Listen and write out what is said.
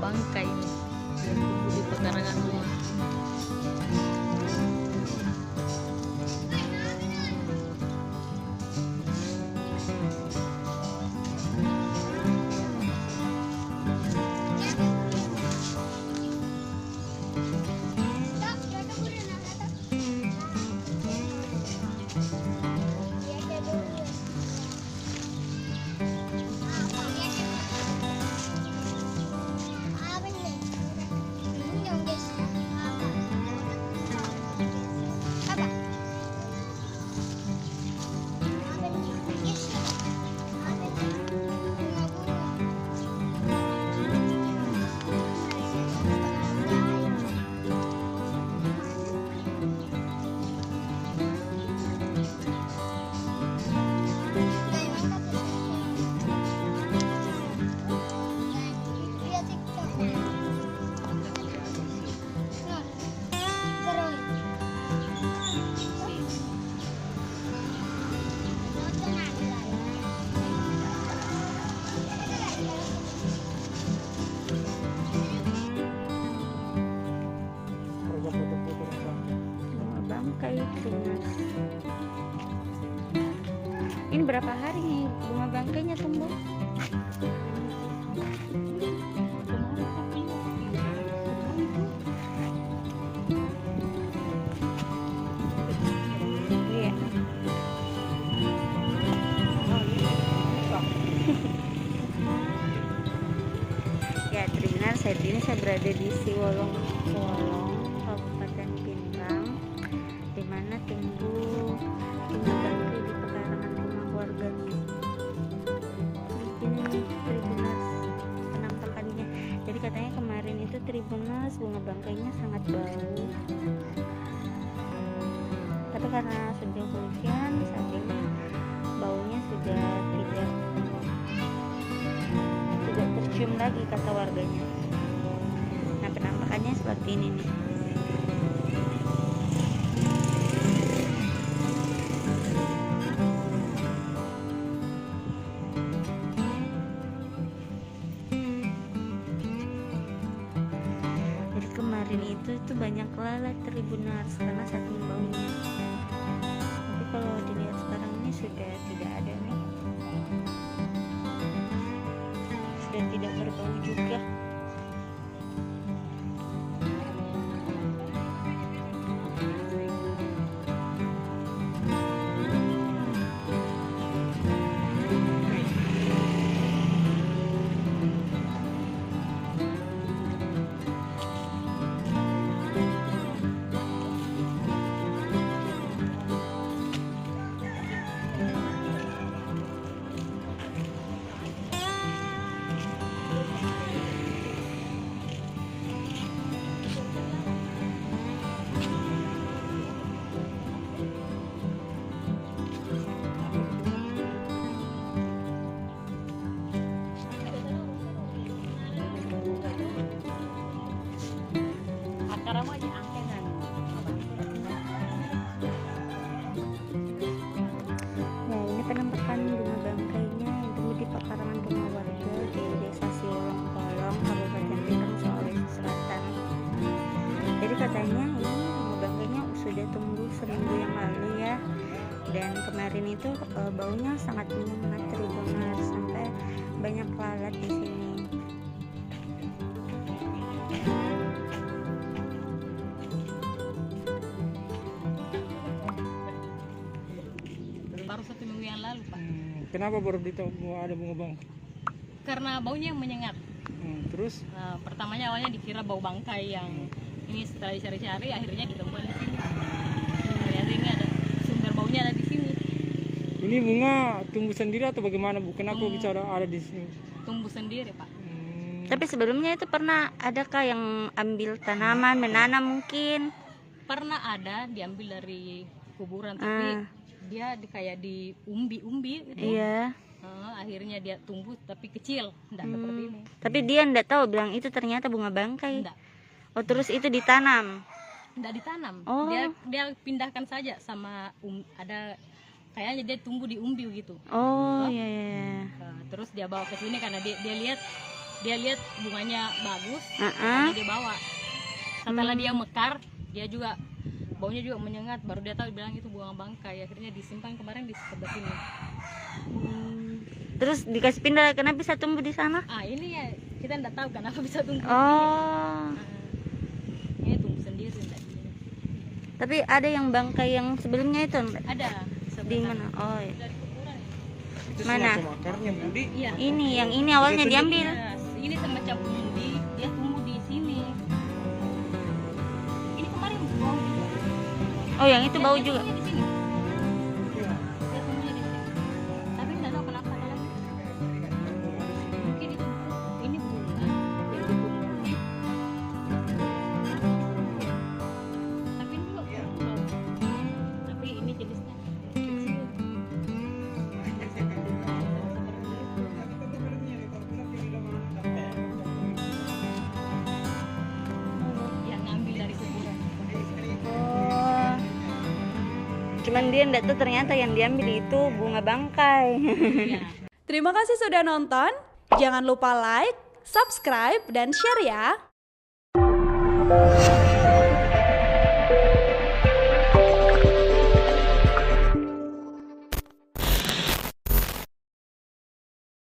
bangkai nih yang tumbuh di pekarangan rumah. Bangkai tunas. Ini berapa hari nih bunga bangkainya tumbuh? Iya. Ya, Trina, saat ini saya berada di Siwolong, Kabupaten Pinrang, di mana tumbuh bunga bangkai di pekarangan rumah warganya. Ini nih Tribuners penampakannya. Jadi katanya kemarin itu Tribuners bunga bangkainya sangat bau. Tapi karena sudah hujan, saat ini baunya sudah tidak tercium lagi kata warganya. Nah, penampakannya seperti ini nih. Jadi kemarin itu banyak lalat Tribuners karena saking baunya. Tapi kalau dilihat sekarang ini sudah tidak ada nih. Sudah tidak berbau juga. Nah, ini penampakan bunga bangkainya yang tumbuh di pekarangan rumah warga di Desa Siwolong Polong, Kabupaten Pinrang, Sulawesi Selatan. Jadi katanya ini bunga bangkainya sudah tumbuh seminggu yang lalu ya. Dan kemarin itu baunya sangat menyengat Tribuners, sampai banyak lalat di sini. Baru 1 minggu yang lalu, Pak. Kenapa baru ada bunga bangkai? Karena baunya yang menyengat. Terus? Pertamanya awalnya dikira bau bangkai yang ini, setelah dicari-cari akhirnya ditemukan di sini. Ternyata ini ada sumber baunya ada di sini. Ini bunga tumbuh sendiri atau bagaimana, Bu? Kenapa bisa ada di sini? Tumbuh sendiri, Pak. Tapi sebelumnya itu pernah adakah yang ambil tanaman, menanam mungkin? Pernah ada diambil dari kuburan, tapi dia kayak di umbi-umbi gitu. Iya. Akhirnya dia tumbuh tapi kecil, enggak seperti ini. Tapi dia enggak tahu bilang itu ternyata bunga bangkai. Enggak. Oh, terus itu ditanam. Enggak ditanam. Oh. Dia pindahkan saja sama ada kayaknya dia tumbuh di umbi gitu. Oh, iya. Terus dia bawa ke sini karena dia lihat dia lihat bunganya bagus, Heeh. dia bawa. Setelah dia mekar, dia juga baunya juga menyengat, baru dia tahu bilang itu bunga bangkai. Akhirnya disimpan kemarin di sebelah sini. Terus dikasih pindah, kenapa bisa tumbuh di sana? Ini ya kita nggak tahu kenapa bisa tumbuh. Oh, Ini tumbuh sendiri tadi. tapi ada yang bangkai yang sebelumnya itu Ada di mana? Oh, iya. dari kuburan. Itu Mana? semacam akarnya Budi. Iya. Ini yang ini awalnya Bisa tunjuk. diambil. Nah, ini semacam undi, dia tumbuh di sini. Ini kemarin bau juga. Oh, yang itu bau Dia juga. tumbuhnya di sini. Dia tumbuhnya di sini. Tapi nggak tahu kenapa ada lagi. Mungkin itu ini bunga yang ditumbuhin. Tapi ini kok bau. Tapi ini jenisnya kecil. Yang ngambil dari kuburan. Oh, cuman dia enggak tahu ternyata yang diambil itu bunga bangkai. Ya. Terima kasih sudah nonton. Jangan lupa like, subscribe, dan share ya.